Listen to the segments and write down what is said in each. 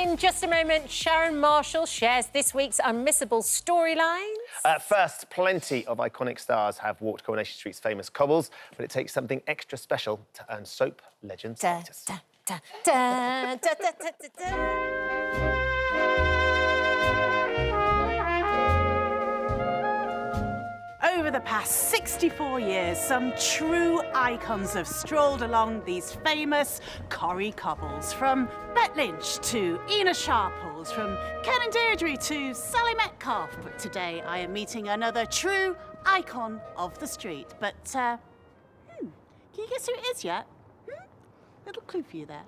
In just a moment, Sharon Marshall shares this week's unmissable storylines. First, plenty of iconic stars have walked Coronation Street's famous cobbles, but it takes something extra special to earn soap legend status. Over the past 64 years, some true icons have strolled along these famous Corrie cobbles, from Bette Lynch to Ina Sharples, from Ken and Deirdre to Sally Metcalf. But today I am meeting another true icon of the street. But, can you guess who it is yet? Little clue for you there.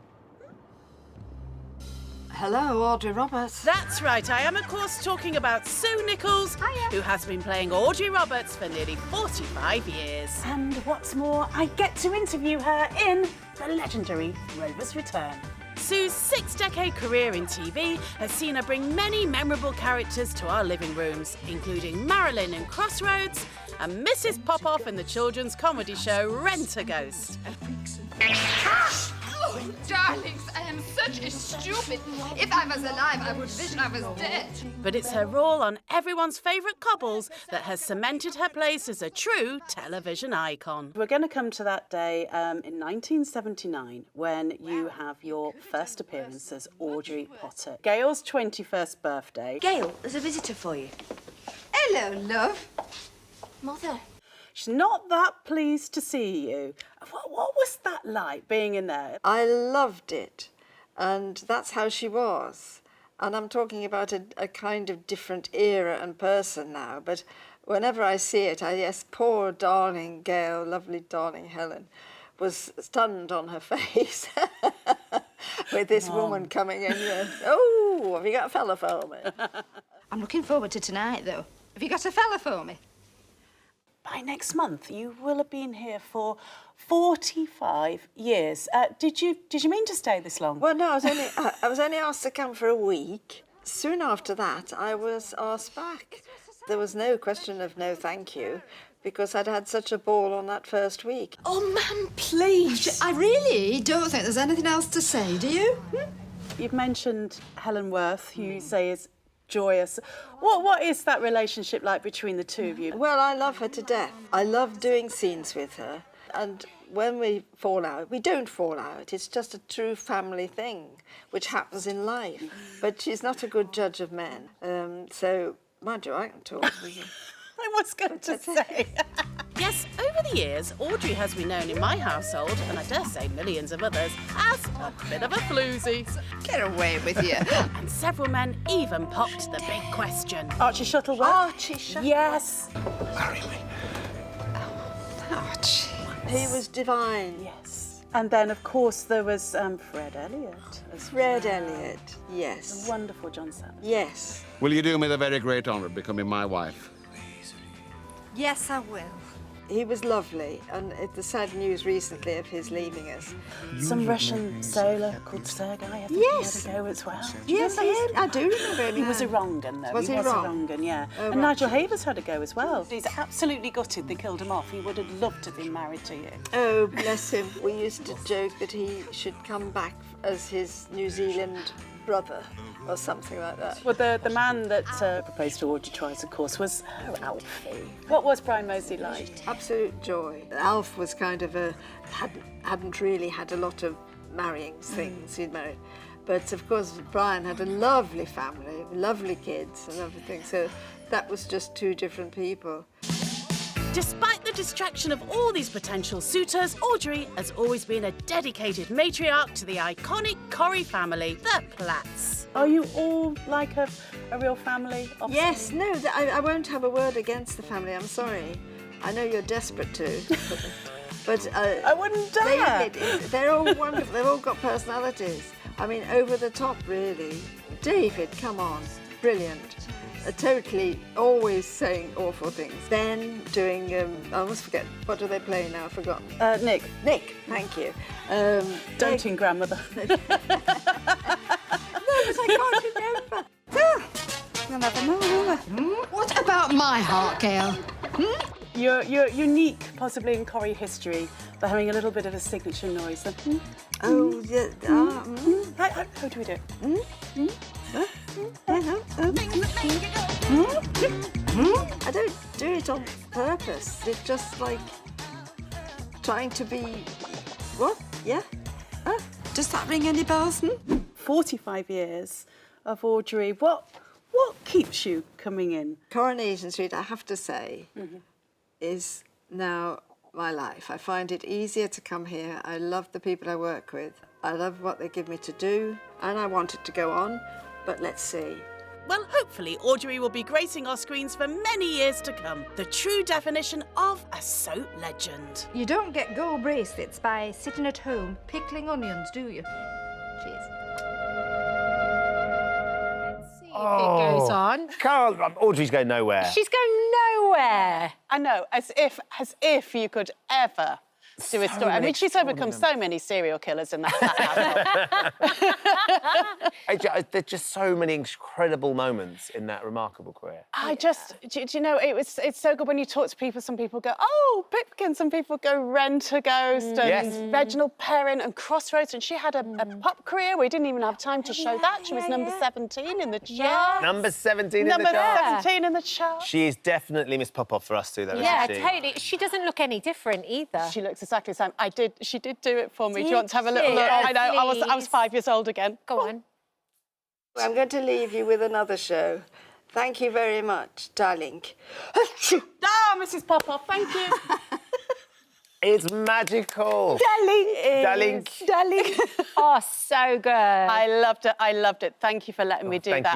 Hello, Audrey Roberts. That's right, I am of course talking about Sue Nicholls, who has been playing Audrey Roberts for nearly 45 years. And what's more, I get to interview her in the legendary Rover's Return. Sue's 6-decade career in TV has seen her bring many memorable characters to our living rooms, including Marilyn in Crossroads and Mrs. Popoff in the children's comedy show Rent-A-Ghost. Oh, darlings, I am such a stupid. If I was alive, I would wish I was dead. But it's her role on everyone's favourite cobbles that has cemented her place as a true television icon. We're going to come to that day in 1979 when you have your first appearance as Audrey Potter. Gail's 21st birthday. Gail, there's a visitor for you. Hello, love. Mother. She's not that pleased to see you. What was that like, being in there? I loved it, and that's how she was. And I'm talking about a kind of different era and person now, but whenever I see it, yes, poor darling Gail, lovely darling Helen, was stunned on her face with this woman coming in. Oh, have you got a fella for me? I'm looking forward to tonight, though. Have you got a fella for me? By next month, you will have been here for 45 years. Did you mean to stay this long? Well, no, I was only asked to come for a week. Soon after that, I was asked back. There was no question of no thank you, because I'd had such a ball on that first week. Oh, ma'am, please. I really don't think there's anything else to say, do you? You've mentioned Helen Worth, who you say is joyous. What is that relationship like between the two of you? Well, I love her to death. I love doing scenes with her. And when we fall out, we don't fall out. It's just a true family thing, which happens in life. But she's not a good judge of men. So, mind you, I can talk. I was going to say. Yes, over the years, Audrey has been known in my household, and I dare say millions of others, as a bit of a floozy. Get away with you. And several men even popped the big question. Archie Shuttleworth? Archie Shuttleworth. Yes. Marry me. Archie. He was divine. Yes. And then, of course, there was Fred Elliott as Fred well. Elliott, yes. The wonderful John Savage. Yes. Will you do me the very great honour of becoming my wife? Yes, I will. He was lovely, and the sad news recently of his leaving us. Some Russian sailor called Sergei, I think Yes. he had a go as well. Yes, I do remember him. He was Irangan, though. Was he was wrong? Irangan, yeah. Oh, and right. Nigel Havers had a go as well. He's absolutely gutted they killed him off. He would have loved to have been married to you. Oh, bless him. We used to joke that he should come back as his New Zealand brother or something like that. Well, the man that proposed to Audrey twice, of course, was Alfie. What was Brian Moseley like? Absolute joy. Alf was kind of hadn't really had a lot of marrying things. He'd married. But, of course, Brian had a lovely family, lovely kids and everything. So that was just two different people. Despite the distraction of all these potential suitors, Audrey has always been a dedicated matriarch to the iconic Corrie family, the Platts. Are you all like a real family? Yes, no, I won't have a word against the family, I'm sorry. I know you're desperate to. But I wouldn't dare. David, they're all wonderful, they've all got personalities. I mean, over the top, really. David, come on, brilliant. Totally always saying awful things. Ben doing, I almost forget, what do they play now? I've forgotten. Nick. Nick, thank you. Doting grandmother. No, but I can't remember. You'll never know, will you? What about my heart, Gail? You're unique, possibly in Corrie history, for having a little bit of a signature noise. Oh, yeah. Right, how do we do it? I don't do it on purpose. It's just like trying to be... What? Yeah? Does that ring any bells? 45 years of Audrey. What keeps you coming in? Coronation Street, I have to say, is now my life. I find it easier to come here. I love the people I work with. I love what they give me to do, and I want it to go on, but let's see. Well, hopefully Audrey will be gracing our screens for many years to come. The true definition of a soap legend. You don't get gold bracelets by sitting at home pickling onions, do you? Cheers. Let's see if it goes on. Carl, Audrey's going nowhere. She's going nowhere. I know, as if you could ever do a story. I mean, she's overcome so many serial killers in that household. There's just so many incredible moments in that remarkable career. Do you know, it's so good when you talk to people. Some people go, oh, Pipkin. Some people go Rent a Ghost and Reginald Perrin and Crossroads. And she had a pop career. We didn't even have time to show that. She was number 17 in the chart. Number 17 in the Number chart. 17 in the chart. She is definitely Miss Pop-Off for us too, though, Yeah, isn't she? totally. She doesn't look any different either. She looks exactly the same. She did do it for me. Do you Did want to have a little she? look? Oh, I know, I was please. 5 years old again. Go on. I'm going to leave you with another show. Thank you very much, darling. Ah, Mrs. Popoff, thank you. It's magical. Darling. Darling. Oh, so good. I loved it. Thank you for letting me do thank that.